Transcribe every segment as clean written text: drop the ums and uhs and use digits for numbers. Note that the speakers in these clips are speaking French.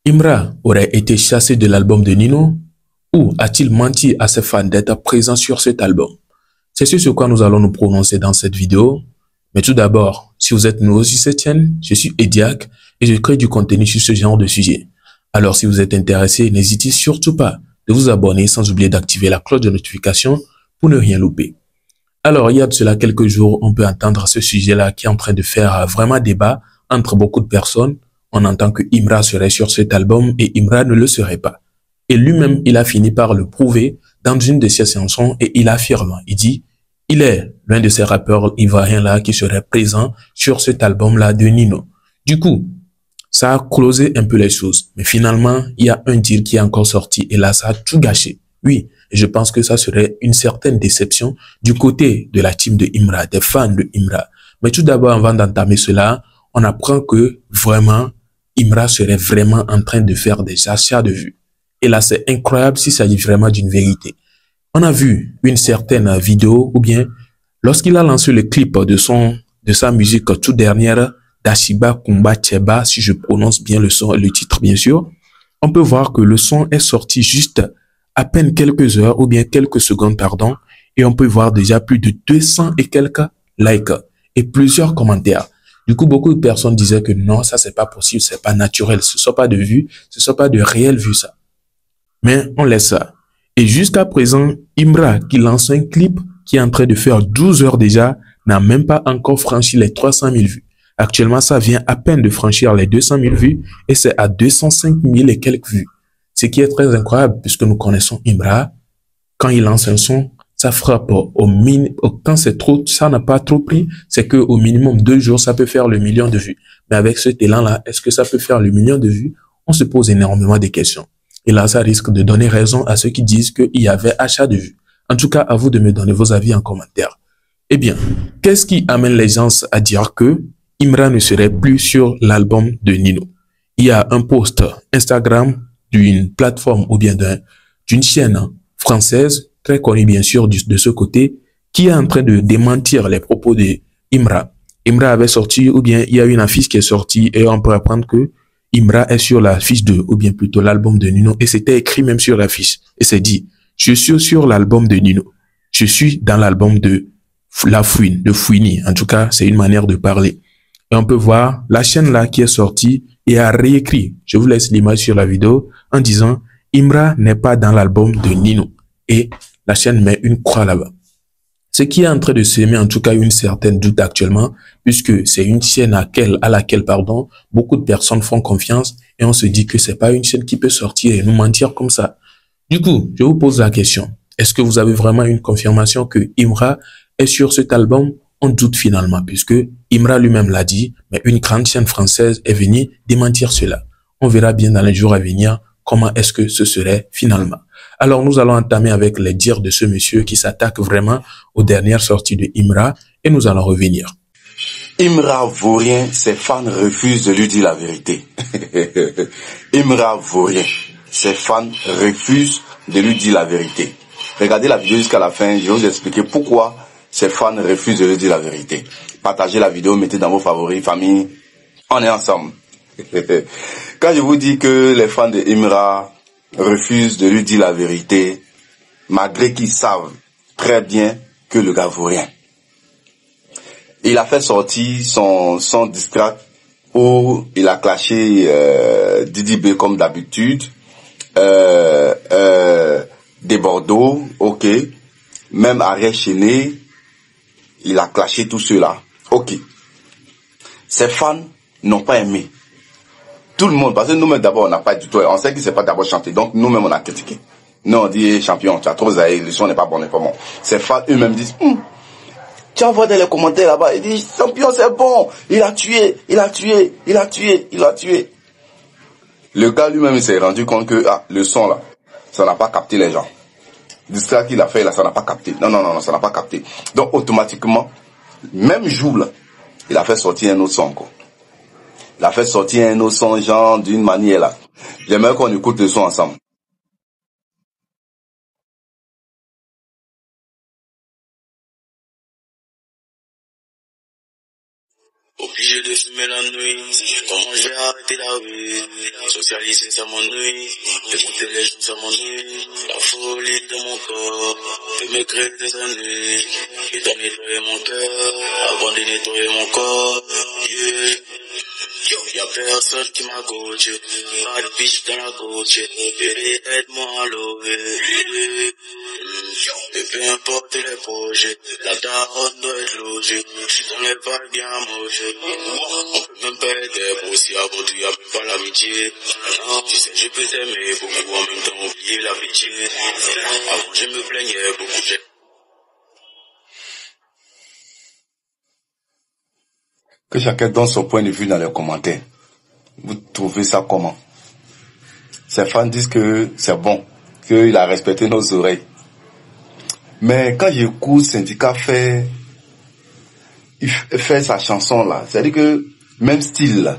Imra aurait été chassé de l'album de Nino ou a-t-il menti à ses fans d'être présent sur cet album? C'est sur ce quoi nous allons nous prononcer dans cette vidéo. Mais tout d'abord, si vous êtes nouveau sur cette chaîne, je suis Ediac et je crée du contenu sur ce genre de sujet. Alors si vous êtes intéressé, n'hésitez surtout pas de vous abonner sans oublier d'activer la cloche de notification pour ne rien louper. Alors il y a de cela quelques jours, on peut entendre ce sujet-là qui est en train de faire vraiment débat entre beaucoup de personnes. On entend que Imra serait sur cet album et Imra ne le serait pas. Et lui-même, il a fini par le prouver dans une de ses chansons et il affirme, il dit, il est l'un de ces rappeurs ivoiriens-là qui serait présent sur cet album-là de Nino. Du coup, ça a closé un peu les choses. Mais finalement, il y a un deal qui est encore sorti et là, ça a tout gâché. Oui, et je pense que ça serait une certaine déception du côté de la team de Imra, des fans de Imra. Mais tout d'abord, avant d'entamer cela, on apprend que vraiment, Imra serait vraiment en train de faire des achats de vues. Et là, c'est incroyable s'il s'agit vraiment d'une vérité. On a vu une certaine vidéo ou bien lorsqu'il a lancé le clip de sa musique toute dernière, Dashiba Kumba Cheba, si je prononce bien le titre bien sûr, on peut voir que le son est sorti juste à peine quelques heures ou bien quelques secondes, pardon, et on peut voir déjà plus de 200 et quelques likes et plusieurs commentaires. Du coup, beaucoup de personnes disaient que non, ça c'est pas possible, c'est pas naturel, ce soit pas de vues, ce soit pas de réelles vues ça. Mais on laisse ça. Et jusqu'à présent, Imra, qui lance un clip qui est en train de faire 12 heures déjà, n'a même pas encore franchi les 300 000 vues. Actuellement, ça vient à peine de franchir les 200 000 vues et c'est à 205 000 et quelques vues. Ce qui est très incroyable puisque nous connaissons Imra. Quand il lance un son, ça frappe quand c'est trop, ça n'a pas trop pris, c'est que au minimum 2 jours, ça peut faire le million de vues. Mais avec cet élan-là, est-ce que ça peut faire le million de vues? On se pose énormément de questions. Et là, ça risque de donner raison à ceux qui disent qu'il y avait achat de vues. En tout cas, à vous de me donner vos avis en commentaire. Eh bien, qu'est-ce qui amène les gens à dire que Imra ne serait plus sur l'album de Nino? Il y a un post Instagram d'une plateforme ou bien d'une chaîne française, très connue bien sûr de ce côté, qui est en train de démentir les propos de Imra. Imra avait sorti, ou bien il y a une affiche qui est sortie et on peut apprendre que Imra est sur la fiche 2, ou bien plutôt l'album de Nino, et c'était écrit même sur la fiche. Et c'est dit, je suis sur l'album de Nino. Je suis dans l'album de La Fouine, de Fouini. En tout cas, c'est une manière de parler. Et on peut voir la chaîne là qui est sortie et a réécrit. Je vous laisse l'image sur la vidéo en disant, Imra n'est pas dans l'album de Nino. Et la chaîne met une croix là-bas. Ce qui est en train de semer en tout cas une certaine doute actuellement, puisque c'est une chaîne à laquelle, beaucoup de personnes font confiance et on se dit que c'est pas une chaîne qui peut sortir et nous mentir comme ça. Du coup, je vous pose la question. Est-ce que vous avez vraiment une confirmation que Imra est sur cet album? On doute finalement, puisque Imra lui-même l'a dit, mais une grande chaîne française est venue démentir cela. On verra bien dans les jours à venir comment est-ce que ce serait finalement. Alors, nous allons entamer avec les dires de ce monsieur qui s'attaque vraiment aux dernières sorties de Imra et nous allons revenir. Imra vaut rien, ses fans refusent de lui dire la vérité. Imra vaut rien, ses fans refusent de lui dire la vérité. Regardez la vidéo jusqu'à la fin, je vais vous expliquer pourquoi ses fans refusent de lui dire la vérité. Partagez la vidéo, mettez dans vos favoris, famille, on est ensemble. Quand je vous dis que les fans de Imra refusent de lui dire la vérité, malgré qu'ils savent très bien que le gars vaut rien. Il a fait sortir son diss track où il a clashé Didi B comme d'habitude, des Bordeaux, ok, même Ariel Chené, il a clashé tout cela, ok. Ses fans n'ont pas aimé. Tout le monde, parce que nous-mêmes d'abord on n'a pas du tout, on sait qu'il ne sait pas d'abord chanter, donc nous-mêmes on a critiqué. Nous on dit champion, tu as trop zaï, le son n'est pas bon, n'est pas bon. Ses fans eux-mêmes disent, tu vas voir dans les commentaires là-bas, il dit, champion c'est bon, il a tué, il a tué, il a tué, il a tué. Le gars lui-même il s'est rendu compte que le son là, ça n'a pas capté les gens. L'histoire qu'il a fait là, ça n'a pas capté. Non, ça n'a pas capté. Donc automatiquement, même jour là, il a fait sortir un autre son quoi. Il a fait sortir un autre son genre d'une manière là. J'aimerais qu'on écoute le son ensemble. Obligé de fumer la nuit, comment j'ai arrêté la vie, socialiser ça m'ennuie, écouter les gens ça m'ennuie, la folie de mon corps, de m'écrire des ennuis, et de nettoyer mon cœur, avant de nettoyer mon corps, yeah. Y'a personne qui m'a coaché, pas de biche dans la coach, bébé aide-moi à lever, et peu importe les projets, la daronne doit être logée, si dans les vagues bien mauvais, on peut même pas être aussi avant tout, y'a même pas l'amitié, non, tu sais je peux t'aimer beaucoup, en même temps oublier la pitié, avant je me plaignais beaucoup, Que chacun donne son point de vue dans les commentaires. Vous trouvez ça comment? Ces fans disent que c'est bon, qu'il a respecté nos oreilles. Mais quand j'écoute Syndicat faire sa chanson là, c'est-à-dire que même style là.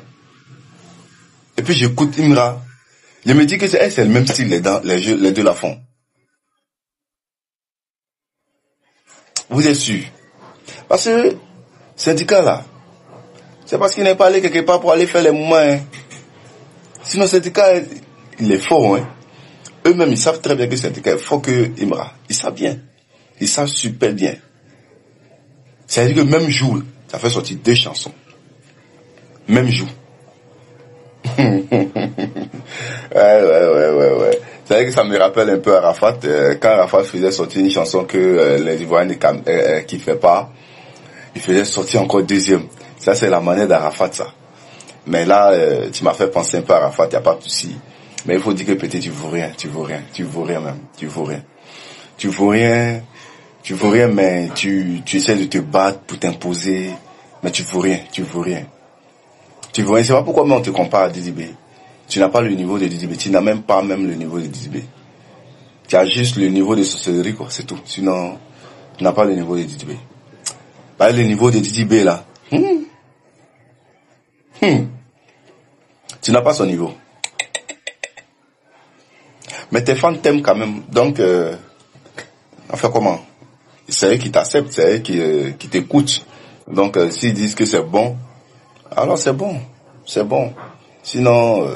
Et puis j'écoute Imra, je me dis que c'est le même style les deux la font. Vous êtes sûr? Parce que Syndicat là, c'est parce qu'il n'est pas allé quelque part pour aller faire les mouvements. Hein. Sinon, Syndicat, il est fort. Hein. Eux-mêmes, ils savent très bien que Syndicat est fort que Imra. Ils savent bien. Ils savent super bien. C'est-à-dire que même jour, ça fait sortir 2 chansons. Même jour. ouais. C'est-à-dire que ça me rappelle un peu Arafat. Quand Arafat faisait sortir une chanson que les Ivoiriens ne kiffaient pas, il faisait sortir encore 2e. Ça, c'est la manière d'Arafat, ça. Mais là, tu m'as fait penser un peu à Arafat, il n'y a pas de souci. Mais il faut dire que peut-être tu vaux rien, même. Tu vaux rien, mais tu essaies de te battre pour t'imposer, mais tu vaux rien. C'est pas pourquoi on te compare à Didi B. Tu n'as pas le niveau de Didi B, tu n'as même pas le niveau de Didi B. Tu as juste le niveau de sorcellerie, quoi, c'est tout. Sinon, tu n'as pas le niveau de Didi B. Bah, le niveau de Didi B, là. Tu n'as pas son niveau. Mais tes fans t'aiment quand même. Donc, enfin comment? C'est eux qui t'acceptent, c'est eux qui t'écoutent. Donc, s'ils disent que c'est bon, alors c'est bon. Sinon,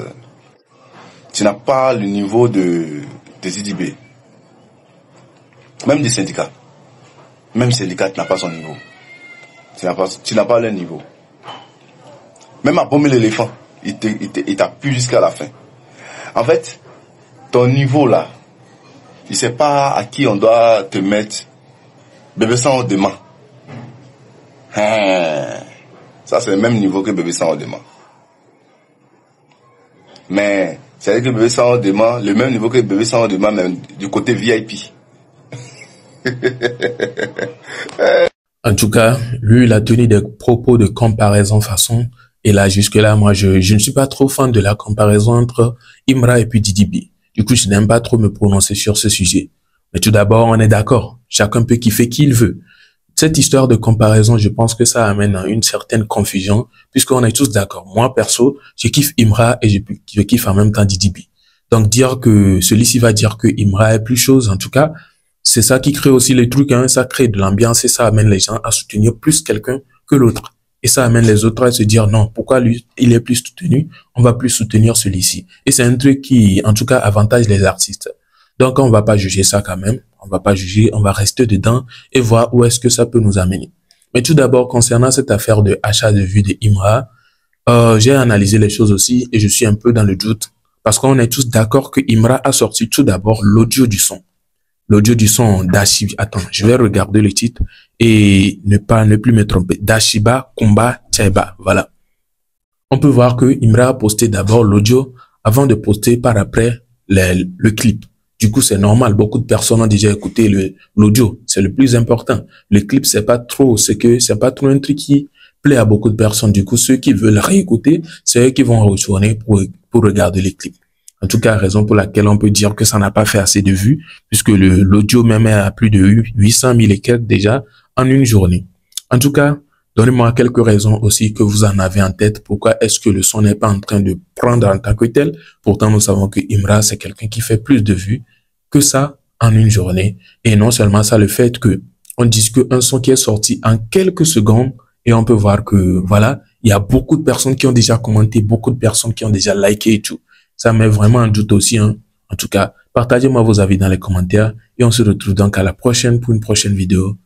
tu n'as pas le niveau de Didi B. Même des syndicats. Même syndicat, tu n'as pas son niveau. Tu n'as pas leur niveau. Même à bomber l'éléphant, il t'appuie jusqu'à la fin. En fait, ton niveau là, il sait pas à qui on doit te mettre. Bébé Sang demain. Ça c'est le même niveau que Bébé Sang demain. Mais c'est-à-dire que Bébé Sang demain, le même niveau que Bébé Sang demain, même du côté VIP. En tout cas, lui, il a tenu des propos de comparaison façon. Et là, jusque-là, moi, je ne suis pas trop fan de la comparaison entre Imra et puis Didi B. Du coup, je n'aime pas trop me prononcer sur ce sujet. Mais tout d'abord, on est d'accord. Chacun peut kiffer qui il veut. Cette histoire de comparaison, je pense que ça amène à une certaine confusion, puisqu'on est tous d'accord. Moi, perso, je kiffe Imra et je kiffe en même temps Didi B. Donc, dire que celui-ci va dire que Imra est plus chose, en tout cas, c'est ça qui crée aussi les trucs, hein. Ça crée de l'ambiance et ça amène les gens à soutenir plus quelqu'un que l'autre. Et ça amène les autres à se dire non, pourquoi lui, il est plus soutenu, on va plus soutenir celui-ci. Et c'est un truc qui, en tout cas, avantage les artistes. Donc, on va pas juger ça quand même. On va pas juger, on va rester dedans et voir où est-ce que ça peut nous amener. Mais tout d'abord, concernant cette affaire de achat de vues de Imra, j'ai analysé les choses aussi et je suis un peu dans le doute parce qu'on est tous d'accord que Imra a sorti tout d'abord l'audio du son. L'audio du son d'Ashiba, attends, je vais regarder le titre et ne plus me tromper. d'Ashiba Kumba Chaiba, voilà. On peut voir que Imra a posté d'abord l'audio avant de poster par après le clip. Du coup, c'est normal. Beaucoup de personnes ont déjà écouté l'audio. C'est le plus important. Le clip, c'est pas trop un truc qui plaît à beaucoup de personnes. Du coup, ceux qui veulent réécouter, c'est eux qui vont retourner pour regarder les clips. En tout cas, raison pour laquelle on peut dire que ça n'a pas fait assez de vues, puisque l'audio même est à plus de 800 000 et quelques déjà en une journée. En tout cas, donnez-moi quelques raisons aussi que vous en avez en tête. Pourquoi est-ce que le son n'est pas en train de prendre en tant que tel? Pourtant, nous savons que Imra, c'est quelqu'un qui fait plus de vues que ça en une journée. Et non seulement ça, le fait que on dise qu'un son qui est sorti en quelques secondes et on peut voir que, voilà, Il y a beaucoup de personnes qui ont déjà commenté, beaucoup de personnes qui ont déjà liké et tout. Ça met vraiment un doute aussi, hein. En tout cas, partagez-moi vos avis dans les commentaires et on se retrouve donc à la prochaine pour une prochaine vidéo.